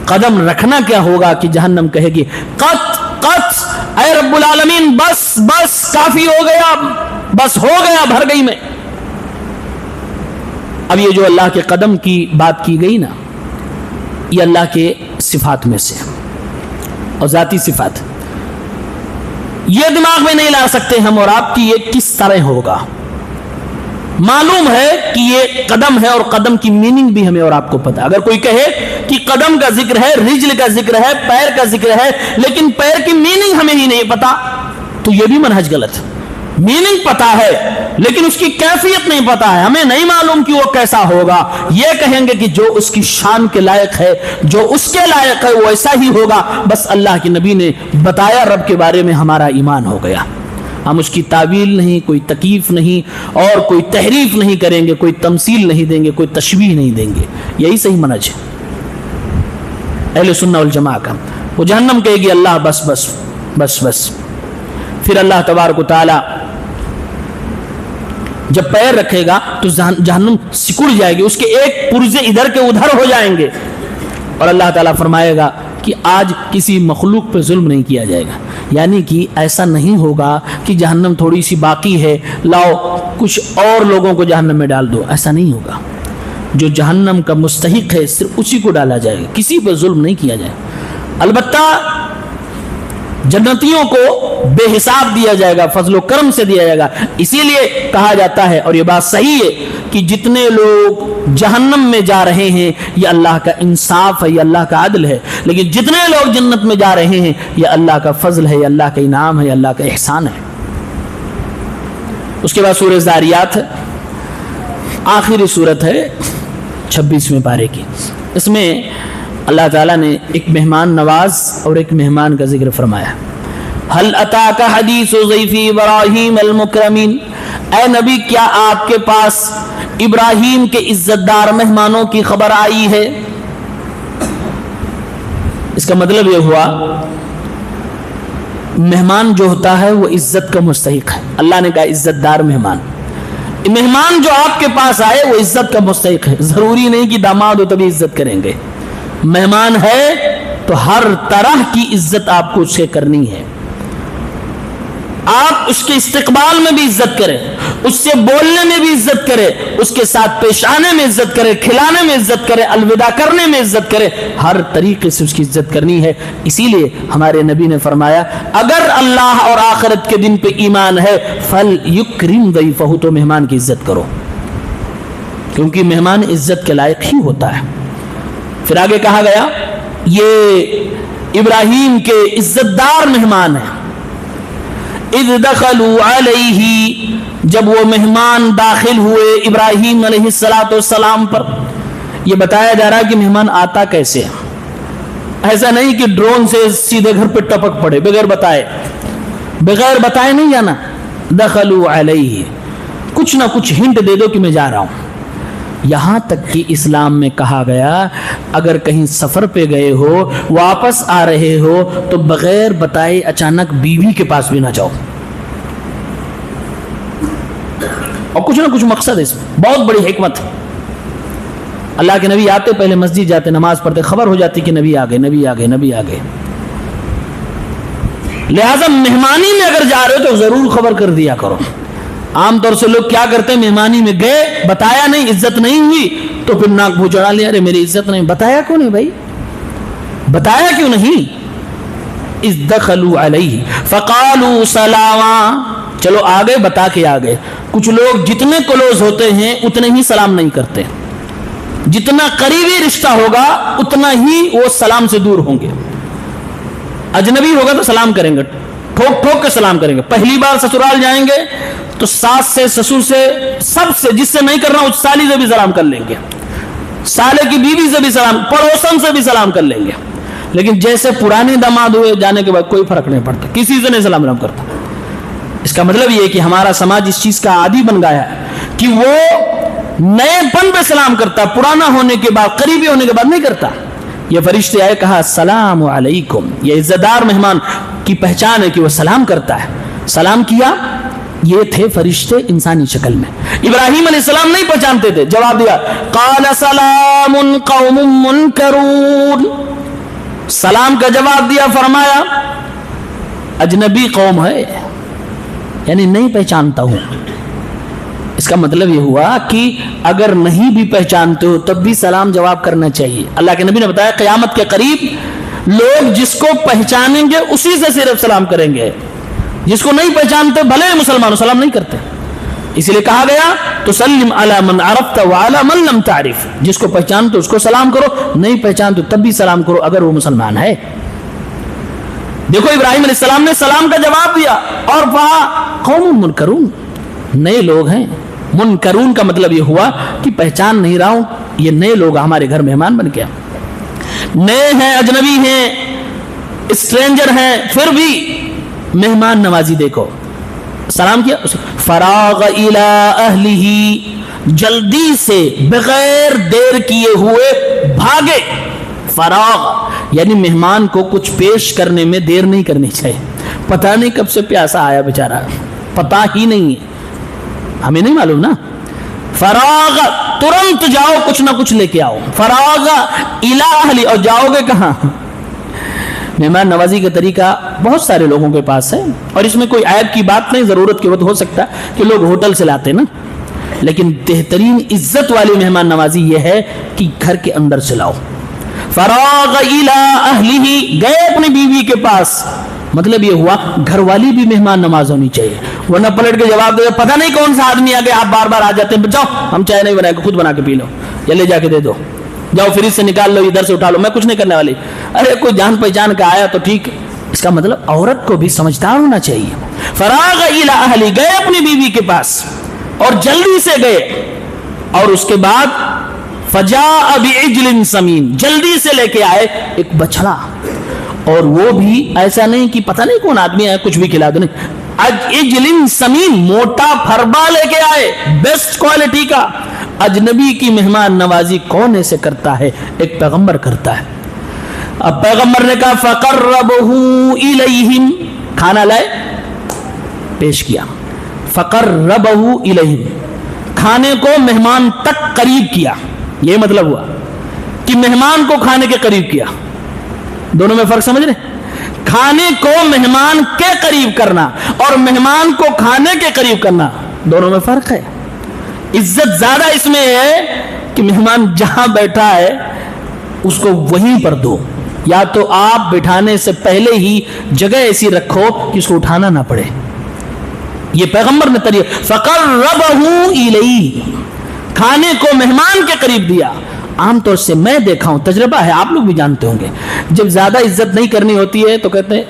قدم رکھنا کیا ہوگا کہ جہنم کہے گی قط قط، اے رب العالمین بس بس، کافی ہو گیا، بس ہو گیا، بھر گئی میں۔ اب یہ جو اللہ کے قدم کی بات کی گئی نا، یہ اللہ کے صفات میں سے اور ذاتی صفات، یہ دماغ میں نہیں لا سکتے ہم اور آپ کی یہ کس طرح ہوگا۔ معلوم ہے کہ یہ قدم ہے، اور قدم کی میننگ بھی ہمیں اور آپ کو پتا۔ اگر کوئی کہے کہ قدم کا ذکر ہے، رجل کا ذکر ہے، پیر کا ذکر ہے، لیکن پیر کی میننگ ہمیں ہی نہیں پتا، تو یہ بھی منہج غلط۔ میننگ پتا ہے لیکن اس کی کیفیت نہیں پتا ہے، ہمیں نہیں معلوم کہ وہ کیسا ہوگا۔ یہ کہیں گے کہ جو اس کی شان کے لائق ہے، جو اس کے لائق ہے، وہ ایسا ہی ہوگا۔ بس اللہ کے نبی نے بتایا رب کے بارے میں، ہمارا ایمان ہو گیا۔ ہم اس کی تعویل نہیں، کوئی تکیف نہیں، اور کوئی تحریف نہیں کریں گے، کوئی تمثیل نہیں دیں گے، کوئی تشبیہ نہیں دیں گے۔ یہی صحیح منہج ہے اہل سنہ والجماعہ کا۔ وہ جہنم کہے گی اللہ بس بس بس بس۔ پھر اللہ تبارک و تعالی جب پیر رکھے گا تو جہنم سکڑ جائے گی، اس کے ایک پرزے ادھر کے ادھر ہو جائیں گے، اور اللہ تعالیٰ فرمائے گا کہ آج کسی مخلوق پہ ظلم نہیں کیا جائے گا۔ یعنی کہ ایسا نہیں ہوگا کہ جہنم تھوڑی سی باقی ہے، لاؤ کچھ اور لوگوں کو جہنم میں ڈال دو، ایسا نہیں ہوگا۔ جو جہنم کا مستحق ہے صرف اسی کو ڈالا جائے گا، کسی پہ ظلم نہیں کیا جائے گا۔ البتہ جنتیوں کو بے حساب دیا جائے گا، فضل و کرم سے دیا جائے گا۔ اسی لیے کہا جاتا ہے، اور یہ بات صحیح ہے، کہ جتنے لوگ جہنم میں جا رہے ہیں یہ اللہ کا انصاف ہے، یہ اللہ کا عدل ہے، لیکن جتنے لوگ جنت میں جا رہے ہیں یہ اللہ کا فضل ہے، یہ اللہ کا انعام ہے، یہ اللہ کا احسان ہے۔ اس کے بعد سورہ ذاریات ہے، آخری سورت ہے 26ویں پارے کی۔ اس میں اللہ تعالیٰ نے ایک مہمان نواز اور ایک مہمان کا ذکر فرمایا۔ هل اتاک حدیث ضیف ابراہیم المکرمین، اے نبی کیا آپ کے پاس ابراہیم کے عزت دار مہمانوں کی خبر آئی ہے؟ اس کا مطلب یہ ہوا مہمان جو ہوتا ہے وہ عزت کا مستحق ہے۔ اللہ نے کہا عزت دار مہمان، مہمان جو آپ کے پاس آئے وہ عزت کا مستحق ہے۔ ضروری نہیں کہ داماد ہو تبھی عزت کریں گے، مہمان ہے تو ہر طرح کی عزت آپ کو اس سے کرنی ہے۔ آپ اس کے استقبال میں بھی عزت کریں، اس سے بولنے میں بھی عزت کریں، اس کے ساتھ پیش آنے میں عزت کریں، کھلانے میں عزت کریں، الوداع کرنے میں عزت کریں، ہر طریقے سے اس کی عزت کرنی ہے۔ اسی لیے ہمارے نبی نے فرمایا اگر اللہ اور آخرت کے دن پہ ایمان ہے فَلْيُكْرِمْ ضَيْفَهُ، تو مہمان کی عزت کرو، کیونکہ مہمان عزت کے لائق ہی ہوتا ہے۔ پھر آگے کہا گیا یہ ابراہیم کے عزت دار مہمان ہیں۔ اذ دخلوا علیہ، جب وہ مہمان داخل ہوئے ابراہیم علیہ السلام پر۔ یہ بتایا جا رہا ہے کہ مہمان آتا کیسے ہے، ایسا نہیں کہ ڈرون سے سیدھے گھر پہ ٹپک پڑے بغیر بتائے نہیں جانا۔ دخلوا علیہ، کچھ نہ کچھ ہنٹ دے دو کہ میں جا رہا ہوں۔ یہاں تک کہ اسلام میں کہا گیا اگر کہیں سفر پہ گئے ہو، واپس آ رہے ہو تو بغیر بتائے اچانک بیوی کے پاس بھی نہ جاؤ، اور کچھ نہ کچھ مقصد ہے اس میں، بہت بڑی حکمت ہے۔ اللہ کے نبی آتے پہلے مسجد جاتے، نماز پڑھتے، خبر ہو جاتی کہ نبی آ گئے۔ لہذا مہمانی میں اگر جا رہے ہو تو ضرور خبر کر دیا کرو۔ عام طور سے لوگ کیا کرتے ہیں، مہمانی میں گئے، بتایا نہیں، عزت نہیں ہوئی تو پھر ناک منہ چڑھا لیا، ارے میری عزت نہیں۔ بتایا کیوں نہیں بھائی، بتایا کیوں نہیں؟ اذ دخلوا علیہ فقالوا سلاما، چلو آگے بتا کے آگے۔ کچھ لوگ جتنے کلوز ہوتے ہیں اتنے ہی سلام نہیں کرتے، جتنا قریبی رشتہ ہوگا اتنا ہی وہ سلام سے دور ہوں گے۔ اجنبی ہوگا تو سلام کریں گے، ٹھوک ٹھوک کے سلام کریں گے۔ پہلی بار سسرال جائیں گے تو ساس سے، سسر سے، سب سے، جس سے نہیں کرنا اس سالی سے بھی سلام کر لیں گے، سالے کی بیوی سے بھی سلام، پڑوسن سے بھی سلام کر لیں گے. لیکن جیسے پرانے داماد ہوئے جانے کے بعد کوئی فرق نہیں پڑتا، کسی سے نہیں سلام کرتا. اس کا مطلب یہ ہے کہ ہمارا سماج اس چیز کا عادی بن گیا ہے کہ وہ نئے پن پہ سلام کرتا، پرانا ہونے کے بعد، قریبی ہونے کے بعد نہیں کرتا. یہ فرشتے آئے، کہا السلام علیکم. یہ عزتدار مہمان کی پہچان ہے کہ وہ سلام کرتا ہے. سلام کیا. یہ تھے فرشتے انسانی شکل میں. ابراہیم علیہ السلام نہیں پہچانتے تھے، جواب دیا قال سلام قوم منکرون. سلام کا جواب دیا، فرمایا اجنبی قوم ہے، یعنی نہیں پہچانتا ہوں. اس کا مطلب یہ ہوا کہ اگر نہیں بھی پہچانتے ہو تب بھی سلام جواب کرنا چاہیے. اللہ کے نبی نے بتایا قیامت کے قریب لوگ جس کو پہچانیں گے اسی سے صرف سلام کریں گے، جس کو نہیں پہچانتے بھلے مسلمان سلام نہیں کرتے. اسی لیے کہا گیا تسلم علی من عرفت وعلی من لم تعرف. جس کو پہچانتے اس کو سلام کرو، نہیں پہچانتے تب بھی سلام کرو اگر وہ مسلمان ہے. دیکھو ابراہیم علیہ السلام نے سلام کا جواب دیا اور کہا قوم منکرون، نئے لوگ ہیں. منکرون کا مطلب یہ ہوا کہ پہچان نہیں رہا ہوں، یہ نئے لوگ ہمارے گھر مہمان بن گیا، نئے ہیں، اجنبی ہیں، اسٹرینجر ہیں، پھر بھی مہمان نوازی. دیکھو سلام کیا، فراغ الی اہلہ، جلدی سے بغیر دیر کیے ہوئے بھاگے. فراغ یعنی مہمان کو کچھ پیش کرنے میں دیر نہیں کرنی چاہیے. پتہ نہیں کب سے پیاسا آیا بیچارہ، پتہ ہی نہیں ہے، ہمیں نہیں معلوم نا. فراغ ترنت جاؤ، کچھ نہ کچھ لے کے آؤ. فراغ الی اہلہ، اور جاؤ گے کہاں؟ مہمان نوازی کا طریقہ بہت سارے لوگوں کے پاس ہے، اور اس میں کوئی عیب کی بات نہیں. ضرورت کے وقت ہو سکتا ہے کہ لوگ ہوٹل سے لاتے نا، لیکن بہترین عزت والی مہمان نوازی یہ ہے کہ گھر کے اندر سے لاؤ. فراغ الی اہلہ، گئے اپنی بیوی کے پاس. مطلب یہ ہوا گھر والی بھی مہمان نواز ہونی چاہیے، ورنہ پلٹ کے جواب دے پتہ نہیں کون سا آدمی آ گیا، آپ بار بار آ جاتے ہیں، جاؤ ہم چائے نہیں بنائے، خود بنا کے پی لو یا لے جا کے دے دو، جاؤ فریج سے نکال لو، ادھر سے اٹھا لو، میں کچھ نہیں کرنے والی. ارے کوئی جان پہچان کا آیا تو ٹھیک. اس کا مطلب عورت کو بھی سمجھدار ہونا چاہیے. فراغ الی اہلہ، گئے اپنی بیوی کے پاس اور جلدی سے گئے. اور اس کے بعد فجاء بعجل سمین، جلدی سے لے کے آئے ایک بچڑا. اور وہ بھی ایسا نہیں کہ پتہ نہیں کون آدمی ہے کچھ بھی کھلا دو، نہیں، عجل سمین، موٹا پھربا لے کے آئے، بیسٹ کوالٹی کا. اجنبی کی مہمان نوازی کون ایسے کرتا ہے؟ ایک پیغمبر کرتا ہے. اب پیغمبر نے کہا فقربہ الیہم، کھانا لائے پیش کیا. فقربہ الیہم، کھانے کو مہمان تک قریب کیا. یہ مطلب ہوا کہ مہمان کو کھانے کے قریب کیا. دونوں میں فرق سمجھ رہے؟ کھانے کو مہمان کے قریب کرنا اور مہمان کو کھانے کے قریب کرنا، دونوں میں فرق ہے. عزت زیادہ اس میں ہے کہ مہمان جہاں بیٹھا ہے اس کو وہیں پر دو، یا تو آپ بٹھانے سے پہلے ہی جگہ ایسی رکھو کہ اس کو اٹھانا نہ پڑے. یہ پیغمبر نے طریقہ فقربہ الیہ، کھانے کو مہمان کے قریب دیا. عام طور سے میں دیکھا ہوں، تجربہ ہے، آپ لوگ بھی جانتے ہوں گے، جب زیادہ عزت نہیں کرنی ہوتی ہے تو کہتے ہیں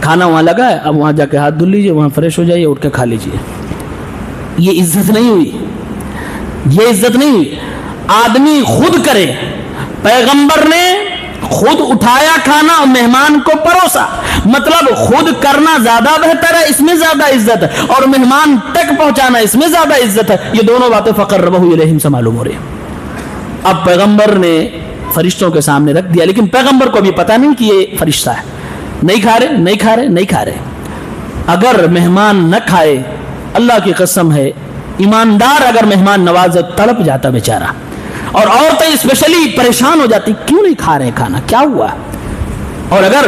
کھانا وہاں لگا ہے، اب وہاں جا کے ہاتھ دھل لیجیے، وہاں فریش ہو جائیے، اٹھ کے کھا لیجیے. یہ عزت نہیں ہوئی، یہ عزت نہیں ہوئی. آدمی خود کرے. پیغمبر نے خود اٹھایا کھانا اور مہمان کو پروسا. مطلب خود کرنا زیادہ بہتر ہے، اس میں زیادہ عزت ہے، اور مہمان تک پہنچانا اس میں زیادہ عزت ہے. یہ دونوں باتیں فقربہ الیہم سے معلوم ہو رہی ہیں. اب پیغمبر نے فرشتوں کے سامنے رکھ دیا، لیکن پیغمبر کو بھی پتا نہیں کہ یہ فرشتہ ہے. نہیں کھا رہے، نہیں کھا رہے، نہیں کھا رہے. اگر مہمان نہ کھائے، اللہ کی قسم ہے، ایماندار اگر مہمان نواز تڑپ جاتا بیچارہ. اور عورتیں اسپیشلی پریشان ہو جاتی، کیوں نہیں کھا رہے کھانا، کیا ہوا؟ اور اگر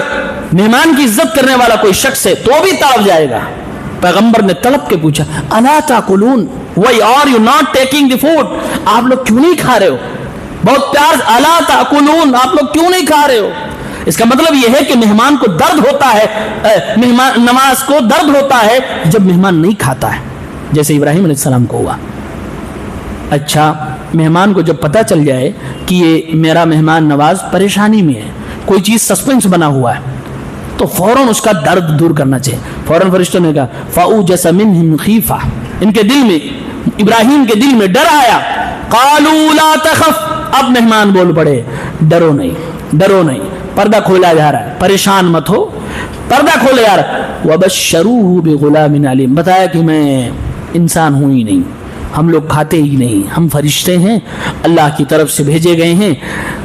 مہمان کی عزت کرنے والا کوئی شخص ہے تو بھی تڑپ جائے گا. پیغمبر نے تڑپ کے پوچھا الا تاکلون، why are you not taking the food؟ آپ لوگ کیوں نہیں کھا رہے ہو؟ بہت پیار، الا تاکلون، آپ لوگ کیوں نہیں کھا رہے ہو؟ اس کا مطلب یہ ہے کہ مہمان کو درد ہوتا ہے، مہمان نواز کو درد ہوتا ہے جب مہمان نہیں کھاتا ہے، جیسے ابراہیم علیہ السلام کو ہوا. اچھا، مہمان کو جب پتہ چل جائے کہ یہ میرا مہمان نواز پریشانی میں ہے، کوئی چیز سسپینس بنا ہوا ہے، تو فوراً اس کا درد دور کرنا چاہیے. فوراً فرشتوں نے کہا فَأَوْجَسَ مِنْهُمْ خِیفَةً، ان کے دل میں، ابراہیم کے دل میں ڈر آیا. قَالُوا لَا تَخَفْ، اب مہمان بول پڑے ڈرو نہیں، ڈرو نہیں، پردہ کھولا جا رہا ہے، پریشان مت ہو، پردہ کھولے جا رہا ہے. وَبَشَّرُوهُ بِغُلَامٍ عَلِيمٍ، بتایا کہ میں انسان ہوں ہی نہیں، ہم لوگ کھاتے ہی نہیں، ہم فرشتے ہیں، اللہ کی طرف سے بھیجے گئے ہیں.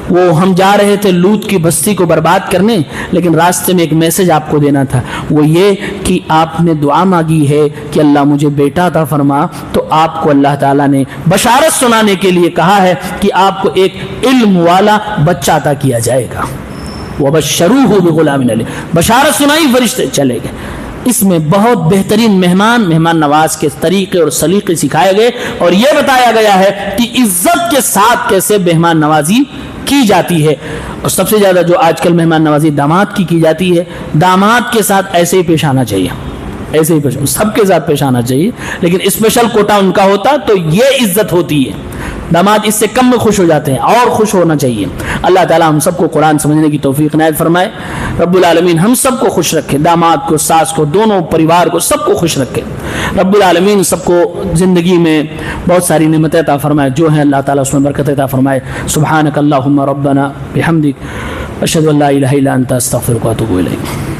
وہ ہم جا رہے تھے لوط کی بستی کو برباد کرنے، لیکن راستے میں ایک میسج آپ کو دینا تھا، وہ یہ کہ آپ نے دعا مانگی ہے کہ اللہ مجھے بیٹا عطا فرما، تو آپ کو اللہ تعالیٰ نے بشارت سنانے کے لیے کہا ہے کہ آپ کو ایک علم والا بچہ عطا کیا جائے گا. وَبَشَّرُوهُ بِغُلَامٍ عَلِيمٍ، بشارت سنائی، فرشتے چلے گئے. اس میں بہت بہترین مہمان نواز کے طریقے اور سلیقے سکھائے گئے، اور یہ بتایا گیا ہے کہ عزت کے ساتھ کیسے مہمان نوازی کی جاتی ہے. اور سب سے زیادہ جو آج کل مہمان نوازی داماد کی جاتی ہے، داماد کے ساتھ ایسے ہی پیش آنا چاہیے، ایسے ہی سب کے ساتھ پیش آنا چاہیے، لیکن اسپیشل کوٹا ان کا ہوتا تو یہ عزت ہوتی ہے. داماد اس سے کم میں خوش ہو جاتے ہیں، اور خوش ہونا چاہیے. اللہ تعالیٰ ہم سب کو قرآن سمجھنے کی توفیق عنایت فرمائے. رب العالمین ہم سب کو خوش رکھے، داماد کو، ساس کو، دونوں پریوار کو، سب کو خوش رکھے. رب العالمین سب کو زندگی میں بہت ساری نعمتیں عطا فرمائے، جو ہیں اللہ تعالیٰ اس میں برکت عطا فرمائے. سبحانک اللہم ربنا بحمدک، اشہد ان لا الہ الا انت، استغفرک واتوب الیک.